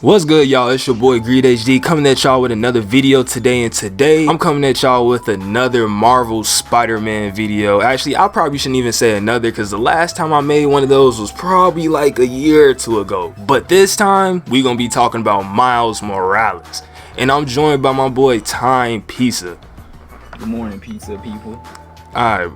What's good, y'all? It's your boy GreedHD coming at y'all with another video today, and today I'm coming at y'all with another Marvel Spider-Man video. Actually, I probably shouldn't even say another because the last time I made one of those was probably like a year or two ago. But this time we're gonna be talking about Miles Morales, and I'm joined by my boy Time Pizza. Good morning, pizza people. Alright.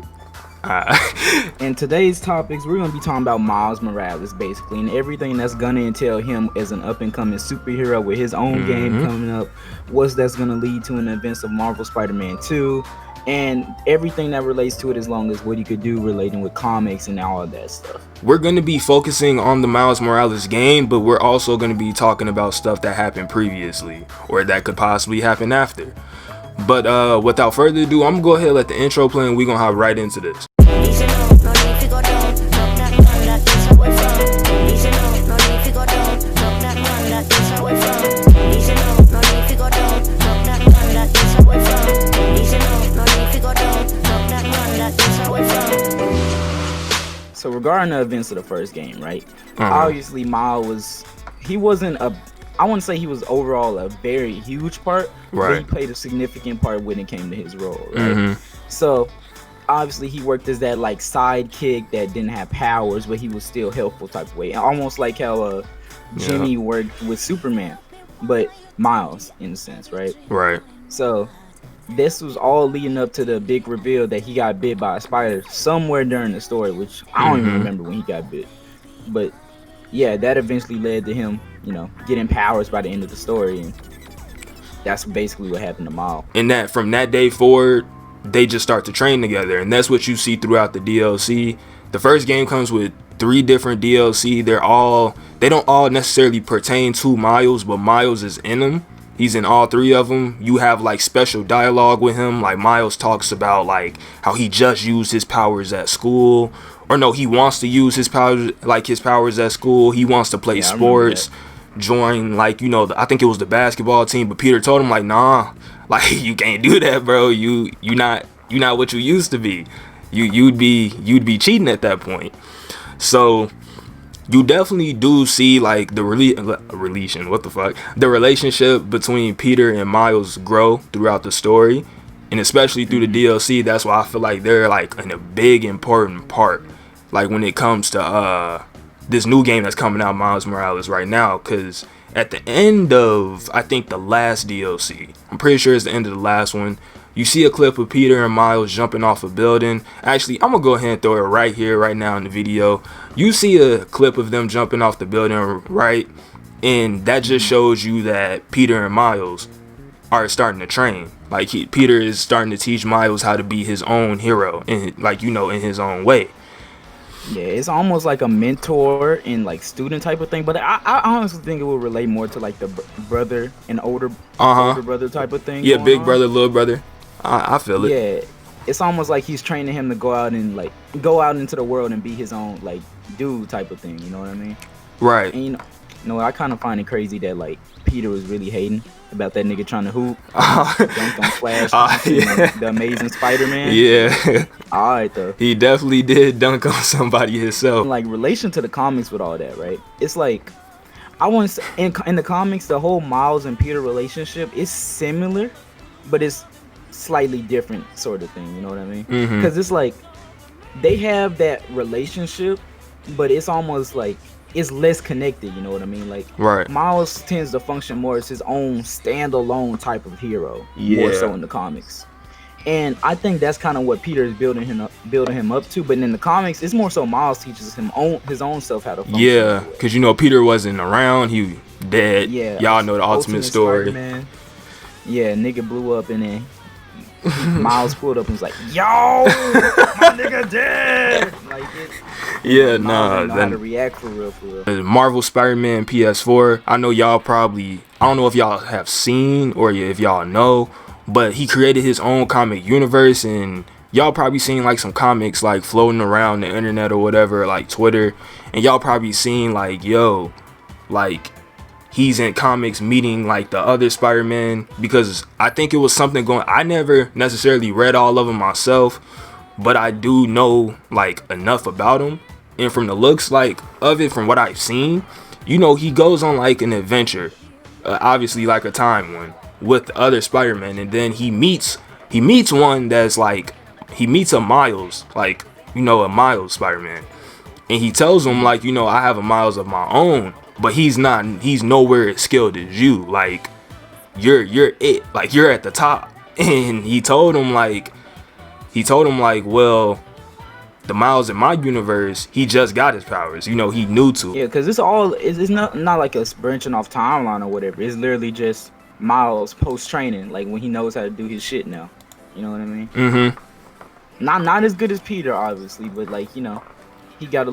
And today's topics, we're going to be talking about Miles Morales, basically, and everything that's going to entail him as an up-and-coming superhero with his own game coming up, what's that's going to lead to in the events of Marvel Spider-Man 2, and everything that relates to it, as long as what he could do relating with comics and all of that stuff. We're going to be focusing on the Miles Morales game, but we're also going to be talking about stuff that happened previously, or that could possibly happen after. But without further ado, I'm gonna go ahead and let the intro play, and we're gonna hop right into this. So regarding the events of the first game, right? Obviously, Miles wasn't I wouldn't say he was overall a very huge part, but he played a significant part when it came to his role, right? So obviously he worked as that like sidekick that didn't have powers, but he was still helpful type of way, almost like how Jimmy worked with Superman, but Miles in a sense, right? So this was all leading up to the big reveal that he got bit by a spider somewhere during the story, which I don't even remember when he got bit, but yeah, that eventually led to him, you know, getting powers by the end of the story, and that's basically what happened to Miles. And that from that day forward, they just start to train together, and that's what you see throughout the DLC. The first game comes with 3 different DLC. They don't all necessarily pertain to Miles, but Miles is in them. He's in all 3 of them. You have like special dialogue with him. Like Miles talks about like how he just used his powers at school, or no, he wants to use his powers at school. He wants to play sports, join like, you know, I think it was the basketball team, but Peter told him like, nah, like you can't do that, bro. You not what you used to be. You'd be cheating at that point. So you definitely do see like the relationship between Peter and Miles grow throughout the story, and especially through the DLC. That's why I feel like they're like in a big important part, like when it comes to this new game that's coming out, Miles Morales, right now. Because at the end of, I think, the last DLC, I'm pretty sure it's the end of the last one, you see a clip of Peter and Miles jumping off a building. Actually, I'm gonna go ahead and throw it right here, right now in the video. You see a clip of them jumping off the building, right? And that just shows you that Peter and Miles are starting to train. Like Peter is starting to teach Miles how to be his own hero, and like, you know, in his own way. Yeah, it's almost like a mentor and like student type of thing, but I honestly think it will relate more to like the brother and older brother type of thing. Yeah, big brother, little brother. I feel it. Yeah, it's almost like he's training him to go out into the world and be his own like dude type of thing. You know what I mean? Right. And you know, I kind of find it crazy that like Peter was really hating about that nigga trying to hoop, dunked on Flash, the Amazing Spider-Man. Yeah. All right, though. He definitely did dunk on somebody himself. Like relation to the comics with all that, right? It's like I want to in the comics, the whole Miles and Peter relationship is similar, but it's slightly different sort of thing. You know what I mean? Because it's like they have that relationship, but it's almost like it's less connected, you know what I mean? Like Miles tends to function more as his own standalone type of hero, more so in the comics. And I think that's kind of what Peter is building him up to. But in the comics, it's more so Miles teaches him his own self how to function. Yeah, because you know Peter wasn't around; he dead. Yeah, y'all know the ultimate story. Yeah, nigga blew up, and then Miles pulled up and was like, "Yo, my nigga dead!" Like it. How to react for real. Marvel Spider-Man PS4. I know y'all probably, I don't know if y'all have seen or if y'all know, but he created his own comic universe, and y'all probably seen like some comics like floating around the internet or whatever, like Twitter, and y'all probably seen like, yo, like he's in comics meeting like the other Spider-Man, because I think it was something going, I never necessarily read all of them myself, but I do know like enough about him, and from the looks like of it, from what I've seen, you know, he goes on like an adventure, obviously like a time one with the other Spider-Man, and then he meets one that's like, he meets a Miles, like, you know, a Miles Spider-Man, and he tells him like, you know, I have a Miles of my own, but he's nowhere as skilled as you, like you're it, like you're at the top. And he told him like, well, the Miles in my universe, he just got his powers, you know, he new to. Yeah, because it's not like a branching off timeline or whatever. It's literally just Miles post training, like when he knows how to do his shit now. You know what I mean? Mm-hmm. Not as good as Peter, obviously, but like, you know, he got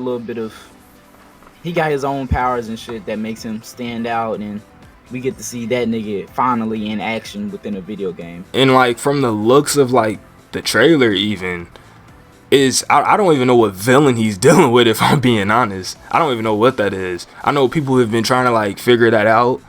his own powers and shit that makes him stand out, and we get to see that nigga finally in action within a video game. And like from the looks of like the trailer, even I don't even know what villain he's dealing with, if I'm being honest. I don't even know what that is. I know people have been trying to like figure that out.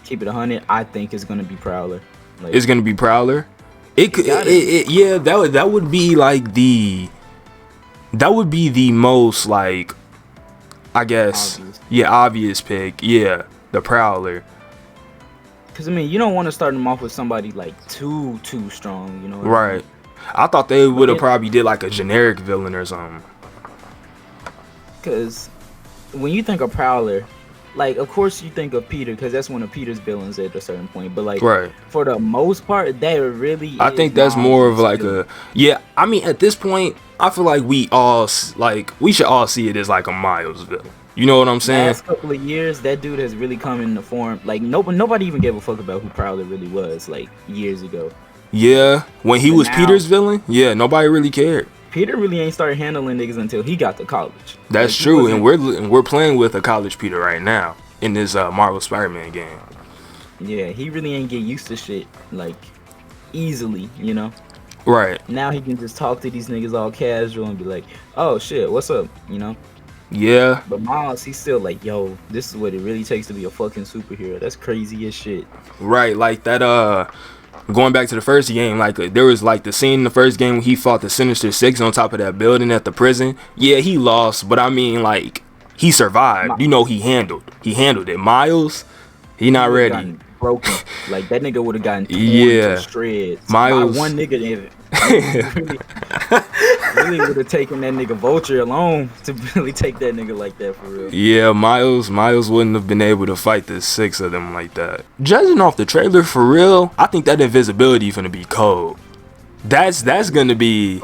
Keep it 100. I think it's gonna be Prowler. Like, it's gonna be Prowler. Yeah, that would be like that would be the most like, I guess, obvious pick. Yeah, the Prowler. Because I mean, you don't want to start them off with somebody like too strong, you know? Right. I mean? I thought they would have probably did like a generic villain or something. Because when you think of Prowler, like, of course you think of Peter, because that's one of Peter's villains at a certain point. But like, right, for the most part, that really, I think that's more of like a, yeah. I mean, at this point, I feel like we should all see it as like a Miles villain. You know what I'm saying? Last couple of years, that dude has really come in the form. Like nobody even gave a fuck about who Prowler really was, like years ago. Yeah, when he was Peter's villain, yeah, nobody really cared. Peter really ain't started handling niggas until he got to college. That's like, true, and we're playing with a college Peter right now in this Marvel Spider-Man game. Yeah, he really ain't get used to shit like easily, you know. Right. Now he can just talk to these niggas all casual and be like, "Oh shit, what's up?" You know. Yeah. But Miles, he's still like, "Yo, this is what it really takes to be a fucking superhero." That's crazy as shit. Right, like that. Going back to the first game, like there was like the scene in the first game when he fought the Sinister Six on top of that building at the prison. Yeah, he lost, but I mean, like, he survived. You know, he handled it. Miles, he not ready. Broken, like that nigga would have gotten torn to shreds. Miles, by one nigga in it. Really would have taken that nigga Vulture alone to really take that nigga like that for real. Yeah, Miles wouldn't have been able to fight the six of them like that. Judging off the trailer, for real, I think that invisibility gonna be cold. That's gonna be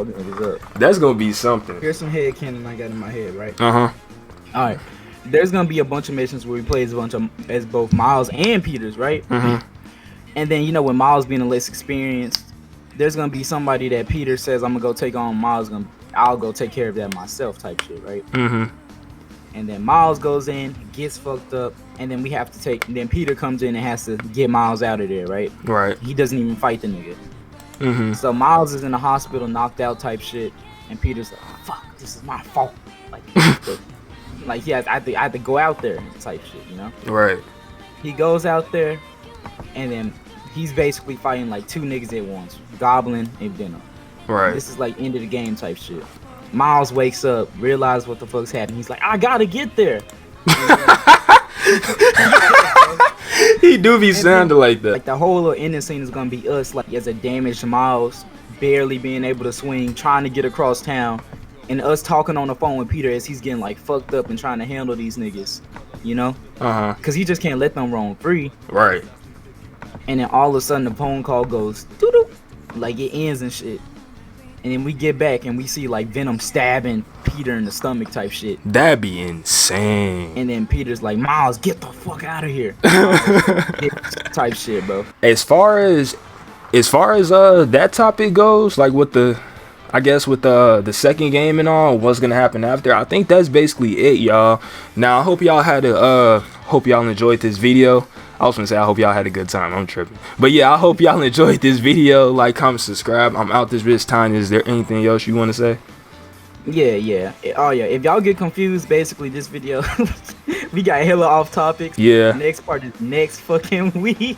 something. Here's some headcanon I got in my head, right? All right. There's gonna be a bunch of missions where he plays as both Miles and Peters, right? And then, you know, when Miles being less experienced, there's gonna be somebody that Peter says, "I'm gonna go take on Miles. I'll go take care of that myself," type shit, right? And then Miles goes in, gets fucked up, and then then Peter comes in and has to get Miles out of there, right? Right. He doesn't even fight the nigga. So Miles is in the hospital, knocked out, type shit, and Peter's like, oh, "Fuck, this is my fault." Like, I had to go out there, type shit, you know? Right. He goes out there, and then he's basically fighting like two niggas at once, Goblin and Venom. Right. This is like end of the game type shit. Miles wakes up, realizes what the fuck's happening. He's like, "I gotta get there." He do be sounding like that. Like the whole little ending scene is gonna be us, like as a damaged Miles, barely being able to swing, trying to get across town, and us talking on the phone with Peter as he's getting like fucked up and trying to handle these niggas, you know? Cause he just can't let them roam free. Right. And then all of a sudden the phone call goes doo-doo, like it ends and shit. And then we get back and we see like Venom stabbing Peter in the stomach type shit. That'd be insane. And then Peter's like, "Miles, get the fuck out of here." Type shit, bro. As far as that topic goes, like with the second game and all, what's gonna happen after, I think that's basically it, y'all. Now I hope y'all enjoyed this video. I was gonna say I hope y'all had a good time. I'm tripping. But yeah, I hope y'all enjoyed this video. Like, comment, subscribe. I'm out this bitch time. Is there anything else you want to say? Yeah. Oh yeah. If y'all get confused, basically this video we got hella off topics. Yeah. Next part is next fucking week.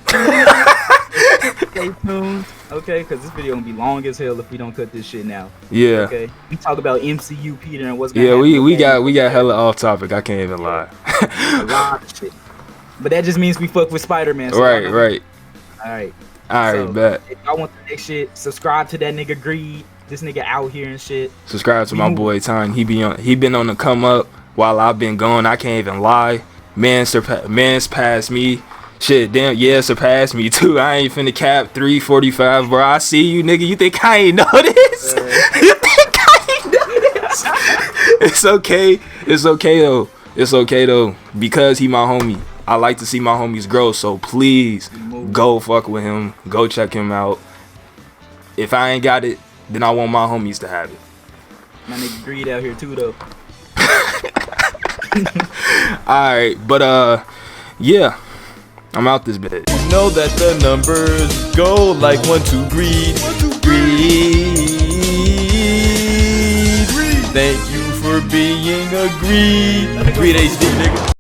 Stay tuned, okay? Because this video gonna be long as hell if we don't cut this shit now. Yeah. Okay. We talk about MCU Peter and what's gonna happen. Yeah, we got hella off topic. I can't even lie. A lot of shit. But that just means we fuck with Spider-Man. So right. All right, so, bet. If y'all want the next shit, subscribe to that nigga Greed. This nigga out here and shit. Subscribe to my boy Tiny. He been on the come up while I've been gone. I can't even lie. Man's passed me. Shit, damn, yeah, surpassed me too. I ain't finna cap 345, bro. I see you, nigga. You think I ain't know this? You think I ain't know this? It's okay. It's okay though. It's okay though, because he my homie. I like to see my homies grow, so please go fuck with him. Go check him out. If I ain't got it, then I want my homies to have it. My nigga Greed out here too though. Alright, but yeah. I'm out this bitch. You know that the numbers go like 1, 2, greed. Thank you for being a GreedHD nigga.